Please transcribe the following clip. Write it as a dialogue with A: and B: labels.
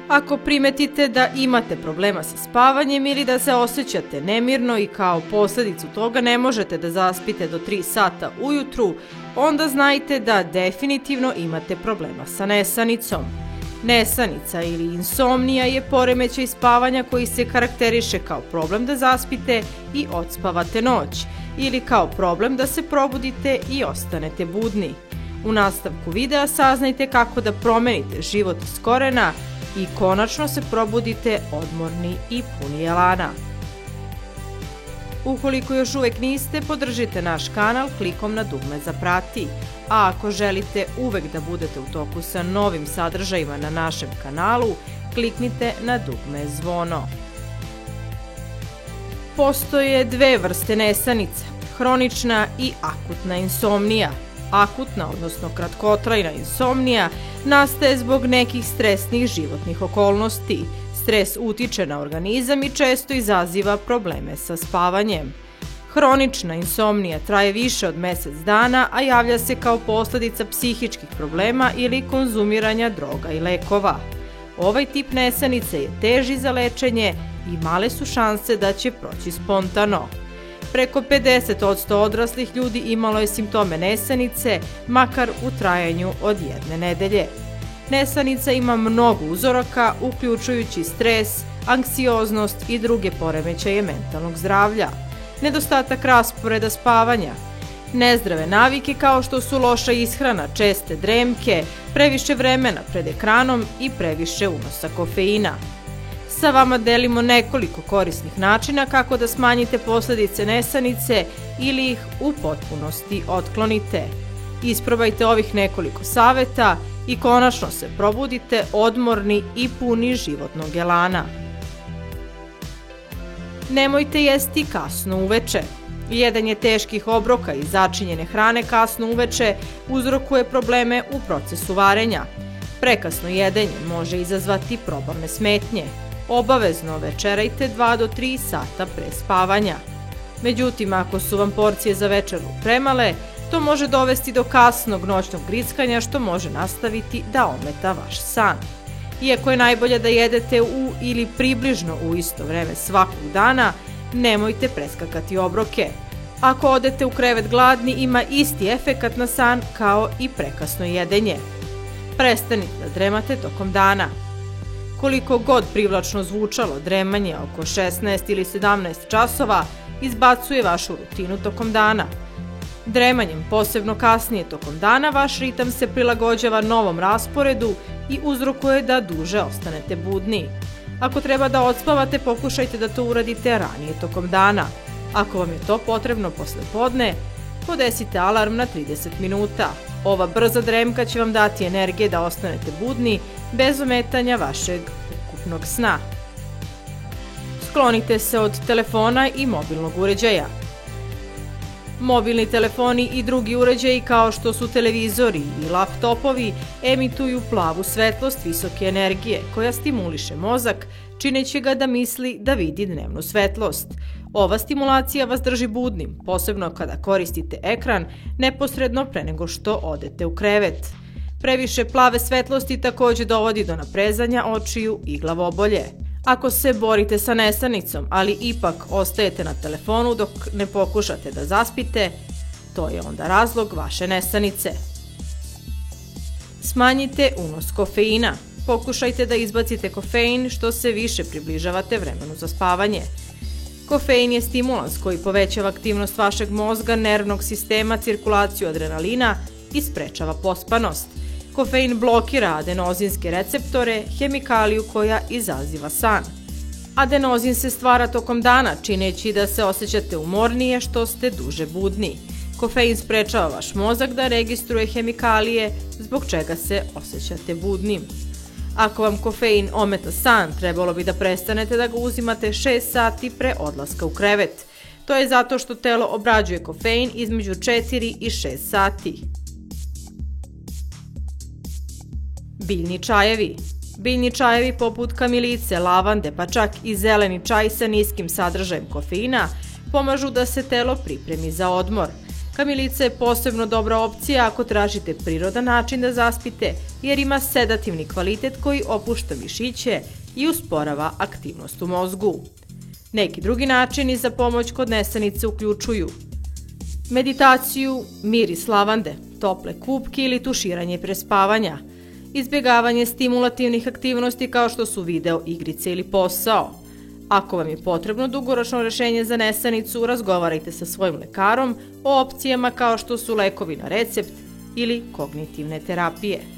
A: Ako primetite da imate problema sa spavanjem ili da se osjećate nemirno i kao posljedicu toga ne možete da zaspite do 3 sata ujutru, onda znajte da definitivno imate problema sa nesanicom. Nesanica ili insomnija je poremećaj spavanja koji se karakteriše kao problem da zaspite i odspavate noć ili kao problem da se probudite i ostanete budni. U nastavku videa saznajte kako da promenite život iz korena i konačno se probudite odmorni i puni elana. Ukoliko još uvek niste, podržite naš kanal klikom na dugme za prati, a ako želite uvek da budete u toku sa novim sadržajima na našem kanalu, kliknite na dugme zvono. Postoje dve vrste nesanica, hronična i akutna insomnija. Akutna, odnosno kratkotrajna insomnija, nastaje zbog nekih stresnih životnih okolnosti. Stres utiče na organizam i često izaziva probleme sa spavanjem. Hronična insomnija traje više od mjesec dana, a javlja se kao posljedica psihičkih problema ili konzumiranja droga i lekova. Ovaj tip nesanice je teži za lečenje i male su šanse da će proći spontano. Preko 50% odraslih ljudi imalo je simptome nesanice, makar u trajanju od 1 nedelje. Nesanica ima mnogo uzoraka, uključujući stres, anksioznost i druge poremećaje mentalnog zdravlja, nedostatak rasporeda spavanja, nezdrave navike kao što su loša ishrana, česte dremke, previše vremena pred ekranom i previše unosa kofeina. Sa vama delimo nekoliko korisnih načina kako da smanjite posljedice nesanice ili ih u potpunosti otklonite. Isprobajte ovih nekoliko saveta i konačno se probudite odmorni i puni životnog elana. Nemojte jesti kasno uveče. Jedanje teških obroka i začinjene hrane kasno uveče uzrokuje probleme u procesu varenja. Prekasno jedenje može izazvati probavne smetnje. Obavezno večerajte 2 do 3 sata pre spavanja. Međutim, ako su vam porcije za večeru premale, to može dovesti do kasnog noćnog grickanja što može nastaviti da ometa vaš san. Iako je najbolje da jedete u ili približno u isto vreme svakog dana, nemojte preskakati obroke. Ako odete u krevet gladni, ima isti efekat na san kao i prekasno jedenje. Prestanite da dremate tokom dana. Koliko god privlačno zvučalo, dremanje oko 16 ili 17 časova izbacuje vašu rutinu tokom dana. Dremanjem, posebno kasnije tokom dana, vaš ritam se prilagođava novom rasporedu i uzrokuje da duže ostanete budni. Ako treba da odspavate, pokušajte da to uradite ranije tokom dana. Ako vam je to potrebno posle podne, podesite alarm na 30 minuta. Ova brza dremka će vam dati energije da ostanete budni bez ometanja vašeg ukupnog sna. Sklonite se od telefona i mobilnog uređaja. Mobilni telefoni i drugi uređaji kao što su televizori i laptopovi emituju plavu svetlost visoke energije koja stimuliše mozak, čineći ga da misli da vidi dnevnu svetlost. Ova stimulacija vas drži budnim, posebno kada koristite ekran neposredno pre nego što odete u krevet. Previše plave svetlosti također dovodi do naprezanja očiju i glavobolje. Ako se borite sa nesanicom, ali ipak ostajete na telefonu dok ne pokušate da zaspite, to je onda razlog vaše nesanice. Smanjite unos kofeina. Pokušajte da izbacite kofein što se više približavate vremenu za spavanje. Kofein je stimulans koji povećava aktivnost vašeg mozga, nervnog sistema, cirkulaciju adrenalina i sprečava pospanost. Kofein blokira adenozinske receptore, hemikaliju koja izaziva san. Adenozin se stvara tokom dana, čineći da se osjećate umornije što ste duže budni. Kofein sprečava vaš mozak da registruje hemikalije, zbog čega se osjećate budnim. Ako vam kofein ometa san, trebalo bi da prestanete da ga uzimate 6 sati pre odlaska u krevet. To je zato što telo obrađuje kofein između 4 i 6 sati. Biljni čajevi. Biljni čajevi poput kamilice, lavande pa čak i zeleni čaj sa niskim sadržajem kofeina pomažu da se telo pripremi za odmor. Kamilica je posebno dobra opcija ako tražite prirodan način da zaspite, jer ima sedativni kvalitet koji opušta mišiće i usporava aktivnost u mozgu. Neki drugi načini za pomoć kod nesanice uključuju meditaciju, miris lavande, tople kupke ili tuširanje prespavanja, izbjegavanje stimulativnih aktivnosti kao što su video igrice ili posao. Ako vam je potrebno dugoročno rešenje za nesanicu, razgovarajte sa svojim lekarom o opcijama kao što su lekovi na recept ili kognitivne terapije.